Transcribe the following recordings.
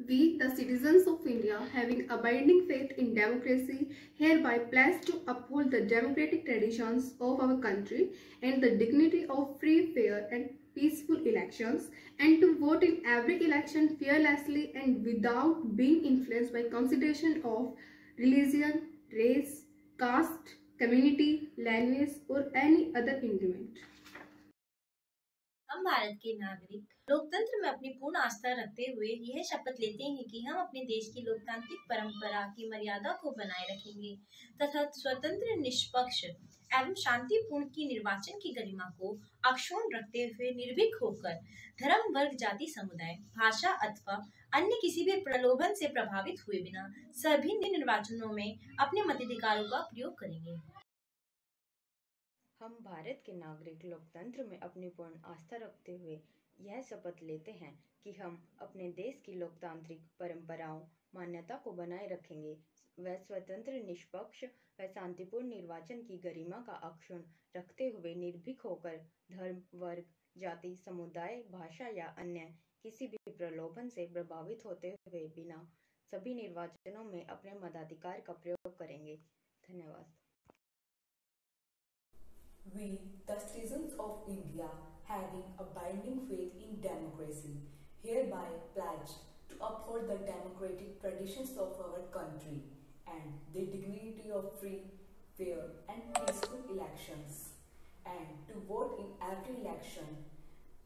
We, the citizens of India, having abiding faith in democracy, hereby pledge to uphold the democratic traditions of our country and the dignity of free, fair, and peaceful elections, and to vote in every election fearlessly and without being influenced by consideration of religion, race, caste, community, language, or any other impediment. हम भारत के नागरिक लोकतंत्र में अपनी पूर्ण आस्था रखते हुए यह शपथ लेते हैं कि हम अपने देश की लोकतांत्रिक परंपरा की मर्यादा को बनाए रखेंगे तथा स्वतंत्र, निष्पक्ष एवं शांतिपूर्ण की निर्वाचन की गरिमा को अक्षुण्ण रखते हुए निर्भीक होकर धर्म, वर्ग, जाति, समुदाय, भाषा अथवा अन्य किसी भी प्रलोभन से प्रभावित हुए बिना सभी निर्वाचनों में अपने मताधिकारों का प्रयोग करेंगे। हम भारत के नागरिक लोकतंत्र में अपनी पूर्ण आस्था रखते हुए यह शपथ लेते हैं कि हम अपने देश की लोकतांत्रिक परंपराओं, मान्यता को बनाए रखेंगे व स्वतंत्र, निष्पक्ष व शांतिपूर्ण निर्वाचन की गरिमा का अक्षुण्ण रखते हुए निर्भीक होकर धर्म, वर्ग, जाति, समुदाय, भाषा या अन्य किसी भी प्रलोभन से प्रभावित होते हुए बिना सभी निर्वाचनों में अपने मताधिकार का प्रयोग करेंगे। धन्यवाद। We, the citizens of India, having abiding faith in democracy, hereby pledge to uphold the democratic traditions of our country and the dignity of free, fair and peaceful elections, and to vote in every election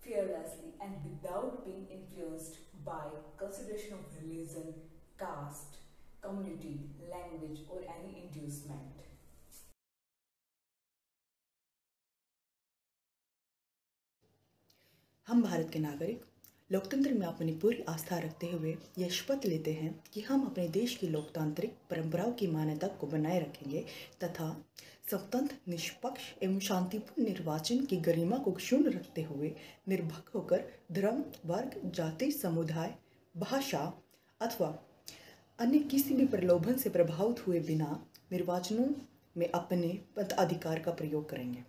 fearlessly and without being influenced by consideration of religion, caste, community, language or any inducement. हम भारत के नागरिक लोकतंत्र में अपनी पूरी आस्था रखते हुए यह शपथ लेते हैं कि हम अपने देश की लोकतांत्रिक परंपराओं की मान्यता को बनाए रखेंगे तथा स्वतंत्र, निष्पक्ष एवं शांतिपूर्ण निर्वाचन की गरिमा को क्षुण्ण रखते हुए निर्भीक होकर धर्म, वर्ग, जाति, समुदाय, भाषा अथवा अन्य किसी भी प्रलोभन से प्रभावित हुए बिना निर्वाचनों में अपने मताधिकार का प्रयोग करेंगे।